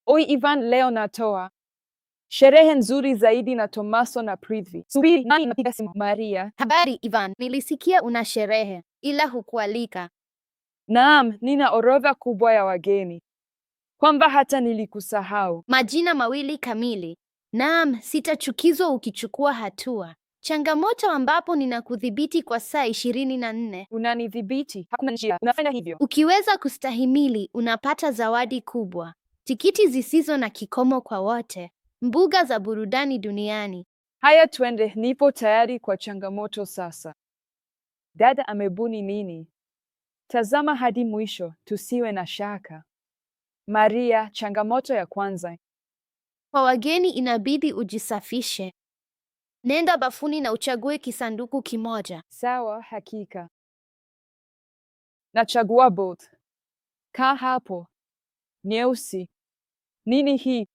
Oi Ivan, leo natoa sherehe nzuri zaidi na Tomaso na Prithvi. Subiri, nani anapiga simu? Maria. Habari Ivan, nilisikia una sherehe ila hukualika. Naam, nina orodha kubwa ya wageni, kwamba hata nilikusahau. Majina mawili kamili. Naam, sitachukizwa ukichukua hatua. Changamoto ambapo ninakudhibiti kwa saa 24. Unanidhibiti? Hakuna njia unafanya hivyo. Ukiweza kustahimili, unapata zawadi kubwa. Tikiti zisizo na kikomo kwa wote. Mbuga za burudani duniani. Haya, twende, nipo tayari kwa changamoto sasa. Dada amebuni nini? Tazama hadi mwisho, tusiwe na shaka. Maria, changamoto ya kwanza. Kwa wageni inabidi ujisafishe. Nenda bafuni na uchague kisanduku kimoja. Sawa, hakika. Nachagua both. Kaa hapo. Nyeusi. Nini hii?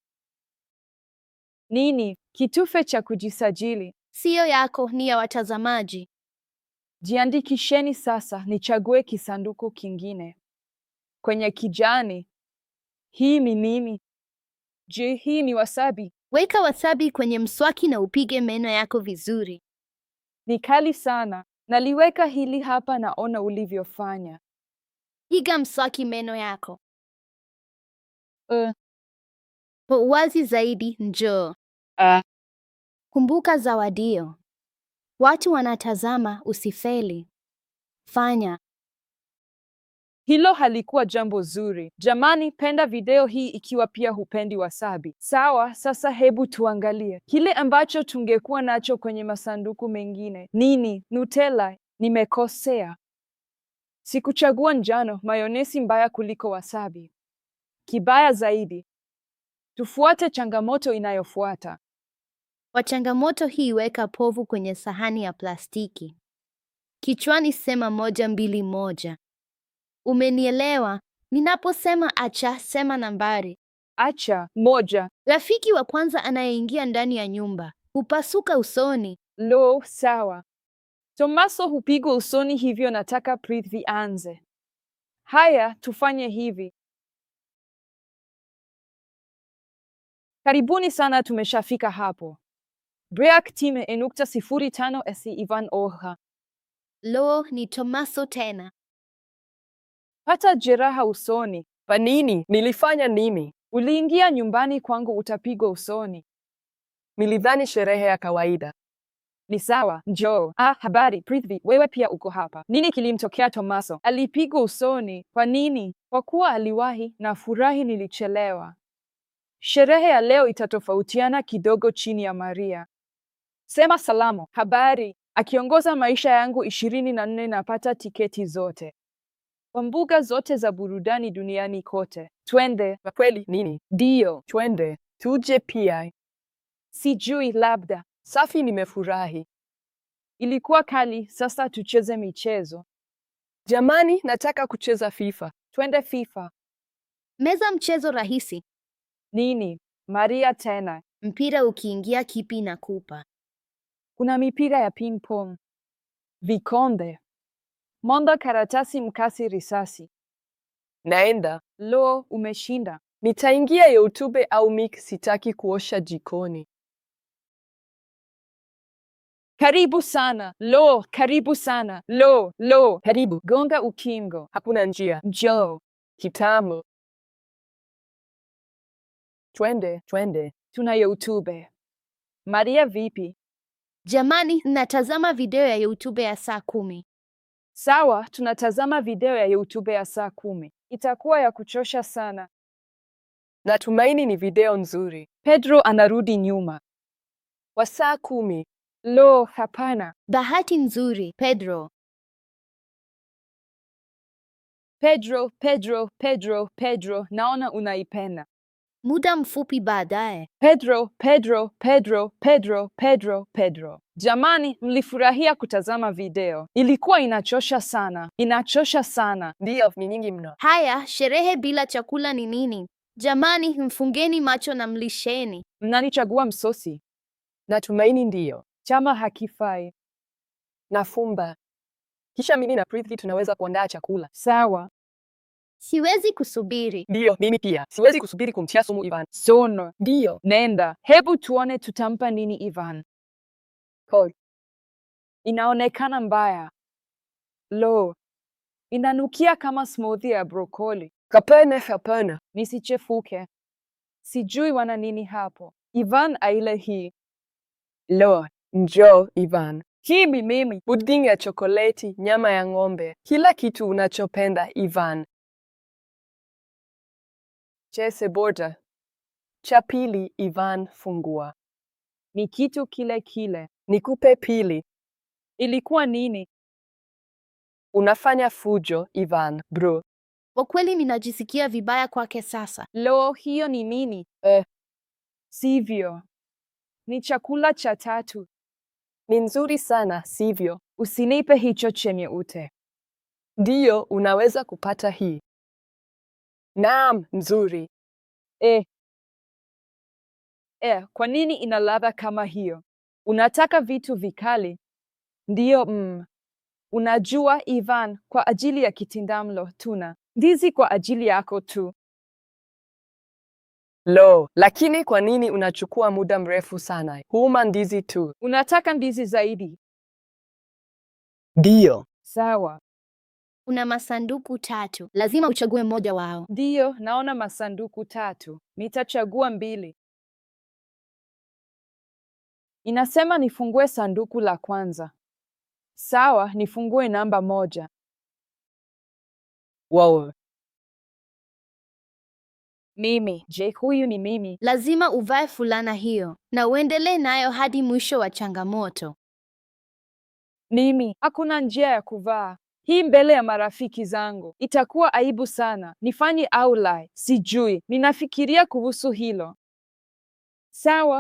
Nini? Kitufe cha kujisajili. Siyo yako, ni ya watazamaji. Jiandikisheni sasa, nichague kisanduku kingine. Kwenye kijani. Hii ni nini? Je, hii ni wasabi? Weka wasabi kwenye mswaki na upige meno yako vizuri. Ni kali sana. Naliweka hili hapa, naona ulivyofanya. Piga mswaki meno yako. Kwa uwazi zaidi, njoo. Kumbuka zawadio. Watu wanatazama, usifeli. Fanya. Hilo halikuwa jambo zuri. Jamani, penda video hii ikiwa pia hupendi wasabi. Sawa, sasa hebu tuangalie kile ambacho tungekuwa nacho kwenye masanduku mengine. Nini? Nutella. Nimekosea. Sikuchagua njano, mayonesi mbaya kuliko wasabi. Kibaya zaidi. Tufuate changamoto inayofuata. Kwa changamoto hii, weka povu kwenye sahani ya plastiki. Kichwani sema 1, 2, 1. Umenielewa? Ninaposema acha, sema nambari. Acha. 1. Rafiki wa kwanza anayeingia ndani ya nyumba hupasuka usoni. Lo, sawa. Tomaso hupigwa usoni, hivyo nataka Prithvi anze. Haya, tufanye hivi. Karibuni sana, tumeshafika hapo. Break time 05 esi Ivan Oha. Lo, ni Tomaso tena. Pata jeraha usoni. Kwa nini? Nilifanya nini? Uliingia nyumbani kwangu, utapigwa usoni. Nilidhani sherehe ya kawaida. Ni sawa, njoo. Habari Prithvi, wewe pia uko hapa. Nini kilimtokea Tomaso? Alipigwa usoni. Kwa nini? Kwa kuwa aliwahi na furahi nilichelewa. Sherehe ya leo itatofautiana kidogo chini ya Maria. Sema salamu. Habari. Akiongoza maisha yangu 24, napata tiketi zote kwa mbuga zote za burudani duniani kote. Twende. Kwa kweli? Nini? Ndio. Twende. Tuje pia. Sijui, labda. Safi, nimefurahi. Ilikuwa kali, sasa tucheze michezo. Jamani, nataka kucheza FIFA. Twende FIFA. Meza mchezo rahisi. Nini? Maria tena. Mpira ukiingia kipi na kupa. Kuna mipira ya ping pong, vikombe, monda, karatasi, mkasi, risasi. Naenda. Lo, umeshinda. Nitaingia YouTube au Mik, sitaki kuosha jikoni. Karibu sana. Lo, karibu sana. Lo, Karibu. gonga ukingo. Hakuna njia. Njoo. Kitamu. Twende. Tuna YouTube. Maria vipi? Jamani, natazama video ya YouTube ya saa 10. Sawa, tunatazama video ya YouTube ya saa 10. Itakuwa ya kuchosha sana. Natumaini ni video nzuri. Pedro anarudi nyuma. Wa saa 10. Lo, hapana. Bahati nzuri, Pedro. Pedro, naona unaipenda. Muda mfupi baadaye. Pedro. Jamani, mlifurahia kutazama video? Ilikuwa inachosha sana. Ndio, ni nyingi mno. Haya, sherehe bila chakula ni nini? Jamani, mfungeni macho na mlisheni. Mnanichagua msosi? Natumaini ndio. Chama hakifai. Nafumba. Kisha mimi na Prithvi tunaweza kuandaa chakula. Sawa. Siwezi kusubiri. Ndiyo, mimi pia. Siwezi kusubiri kumtia sumu Ivan. Sono. Ndiyo. Nenda. Hebu tuone tutampa nini Ivan. Koi. Inaonekana mbaya. Lo. Inanukia kama smoothie ya brokoli. Hapana. Nisichefuke. Sijui wana nini hapo. Ivan aile hii. Lo, njoo Ivan. Hii mimi. Pudding ya chokoleti, nyama ya ng'ombe. Kila kitu unachopenda Ivan. Chese borda. Cha pili Ivan, fungua. Ni kitu kile kile. Nikupe pili. Ilikuwa nini? Unafanya fujo Ivan, bro. Kwa kweli ninajisikia vibaya kwake sasa. Lo, hiyo ni nini? Sivyo. Ni chakula cha tatu. Ni nzuri sana, sivyo? Usinipe hicho chenye ute. Ndiyo, unaweza kupata hii. Naam, nzuri. Kwa nini ina ladha kama hiyo? Unataka vitu vikali? Ndiyo, Unajua Ivan, kwa ajili ya kitindamlo tuna ndizi kwa ajili yako tu. Lo, lakini kwa nini unachukua muda mrefu sana? Huma ndizi tu. Unataka ndizi zaidi? Ndiyo. Sawa. Una masanduku 3. Lazima uchague mmoja wao. Ndiyo, naona masanduku 3. Nitachagua 2. Inasema nifungue sanduku la kwanza. Sawa, nifungue namba 1. Wow. Mimi. Je, huyu ni mimi? Lazima uvae fulana hiyo na uendelee nayo hadi mwisho wa changamoto. Mimi. Hakuna njia ya kuvaa hii mbele ya marafiki zangu. Itakuwa aibu sana. Nifanye au la? Sijui. Ninafikiria kuhusu hilo.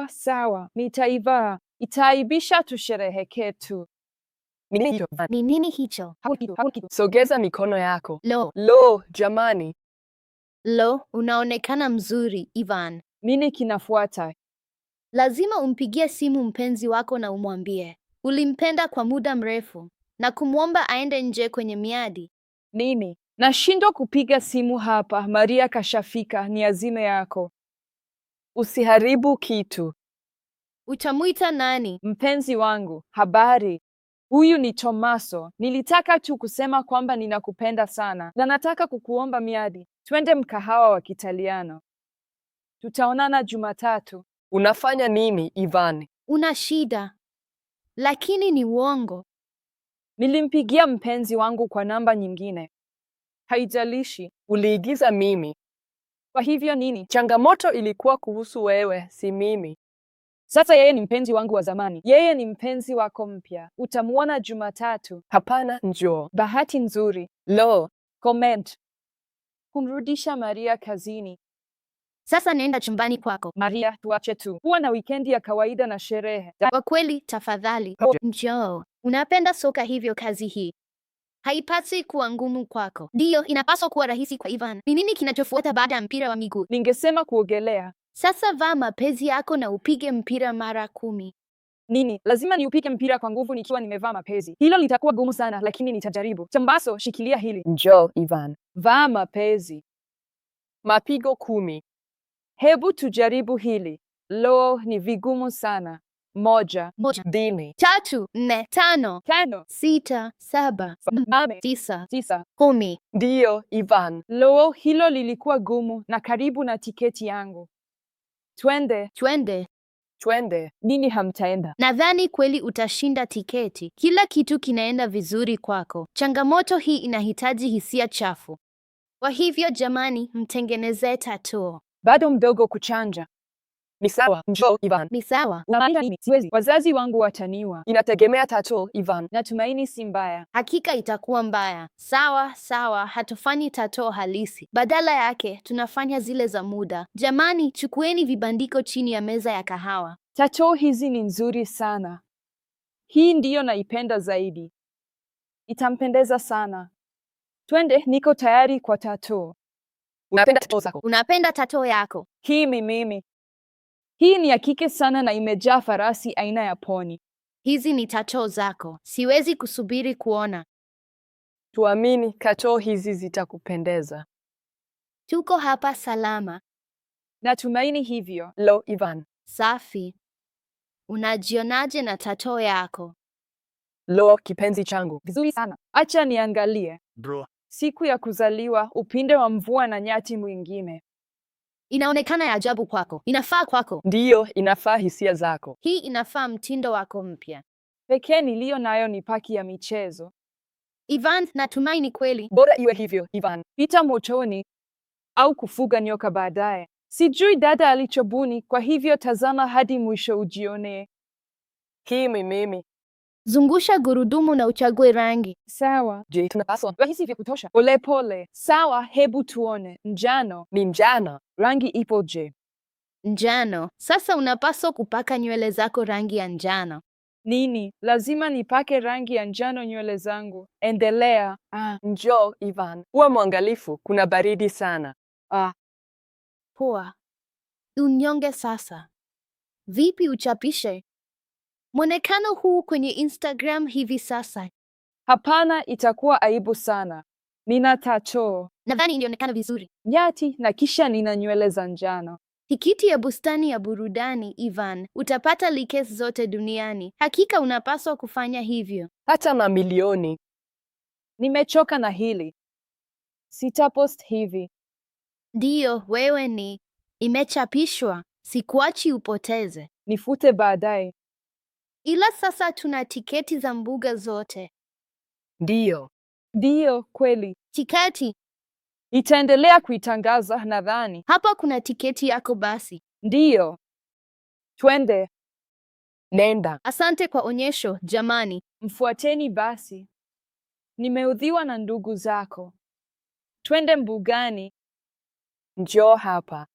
Sawa. Nitaivaa. Itaaibisha, tusherehekee tu. Ni nini hicho? Sogeza mikono yako. Lo, jamani. Lo, unaonekana mzuri, Ivan. Nini kinafuata? Lazima umpigie simu mpenzi wako na umwambie ulimpenda kwa muda mrefu na kumwomba aende nje kwenye miadi. Nini? Nashindwa kupiga simu hapa. Maria kashafika. Ni azime yako. Usiharibu kitu. Utamuita nani? Mpenzi wangu. Habari. Huyu ni Tomaso. Nilitaka tu kusema kwamba ninakupenda sana na nataka kukuomba miadi. Twende mkahawa wa Kitaliano. Tutaonana Jumatatu. Unafanya nini, Ivan? Una shida? Lakini ni uongo. Nilimpigia mpenzi wangu kwa namba nyingine. Haijalishi. Uliigiza mimi. Kwa hivyo nini? Changamoto ilikuwa kuhusu wewe, si mimi. Sasa yeye ni mpenzi wangu wa zamani. Yeye ni mpenzi wako mpya. Utamuona Jumatatu. Hapana, njoo. Bahati nzuri. Lo. Comment. Kumrudisha Maria kazini. Sasa nenda chumbani kwako. Maria, tuache tu. Huwa na wikendi ya kawaida na sherehe. Kwa kweli, tafadhali. Njoo. Unapenda soka hivyo kazi hii haipaswi kuwa ngumu kwako. Ndiyo, inapaswa kuwa rahisi kwa Ivan. Ni nini kinachofuata baada ya mpira wa miguu? Ningesema kuogelea. Sasa vaa mapezi yako na upige mpira mara 10. Nini? Lazima niupige mpira kwa nguvu nikiwa nimevaa mapezi? Hilo litakuwa gumu sana, lakini nitajaribu. Tomaso, shikilia hili. Njoo, Ivan. Vaa mapezi. Mapigo 10. Hebu tujaribu hili. Lo, ni vigumu sana. 1, 2, 3, 4, 5, 5, 6, 7, 8, 9, 9. 10. Ndiyo, Ivan. Lo, hilo lilikuwa gumu na karibu na tiketi yangu. Twende. Nini hamtaenda? Nadhani kweli utashinda tiketi. Kila kitu kinaenda vizuri kwako. Changamoto hii inahitaji hisia chafu. Kwa hivyo jamani, mtengenezee tattoo. Bado mdogo kuchanja. Ni sawa, njoo, Ivan. Ni sawa. Unamaanisha nini? Siwezi. Wazazi wangu wataniua. Inategemea tattoo, Ivan. Natumaini si mbaya. Hakika itakuwa mbaya. Sawa, hatufanyi tattoo halisi. Badala yake, tunafanya zile za muda. Jamani, chukueni vibandiko chini ya meza ya kahawa. Tattoo hizi ni nzuri sana. Hii ndiyo naipenda zaidi. Itampendeza sana. Twende, niko tayari kwa tattoo. Unapenda tattoo zako? Unapenda tattoo yako? Hii mimi. Hii ni ya kike sana na imejaa farasi aina ya poni. Hizi ni tattoo zako. Siwezi kusubiri kuona. Tuamini, tattoo hizi zitakupendeza. Tuko hapa salama. Natumaini hivyo. Lo, Ivan. Safi. Unajionaje na tato yako? Lo, kipenzi changu. Vizuri sana. Acha niangalie. Bro, Siku ya kuzaliwa, upinde wa mvua na nyati mwingine. Inaonekana ya ajabu kwako. Inafaa kwako. Ndiyo, inafaa hisia zako. Hii inafaa mtindo wako mpya. Pekee niliyo nayo ni paki ya michezo. Ivan, natumaini kweli. Bora iwe hivyo, Ivan. Pita motoni au kufuga nyoka baadaye. Sijui dada alichobuni, kwa hivyo tazama hadi mwisho ujione. Hii ni mimi. Zungusha gurudumu na uchague rangi. Sawa. Je, tunapaswa? Rahisi vya kutosha. Pole pole. Sawa, hebu tuone. Njano. Ni njano. Rangi ipo je? Njano. Sasa unapaswa kupaka nywele zako rangi ya njano. Nini? Lazima nipake rangi ya njano nywele zangu. Endelea. Njoo, Ivan. Uwe mwangalifu, kuna baridi sana. Poa. Unyonge sasa. Vipi uchapishe mwonekano huu kwenye Instagram hivi sasa? Hapana, itakuwa aibu sana. Nina tattoo, Nadhani ilionekana vizuri. nyati na kisha nina nywele za njano. Tikiti ya bustani ya burudani, Ivan. Utapata likes zote duniani. Hakika unapaswa kufanya hivyo. Hata mamilioni. Nimechoka na hili. Sitapost hivi. Ndiyo, wewe ni. Imechapishwa. Sikuachi upoteze. Nifute baadaye. Ila sasa tuna tiketi za mbuga zote. Ndiyo. Ndiyo, kweli. Tiketi. Itaendelea kuitangaza nadhani. Hapa kuna tiketi yako basi. Ndiyo. Twende. Nenda. Asante kwa onyesho, jamani. Mfuateni basi. Nimeudhiwa na ndugu zako. Twende mbugani. Njoo hapa.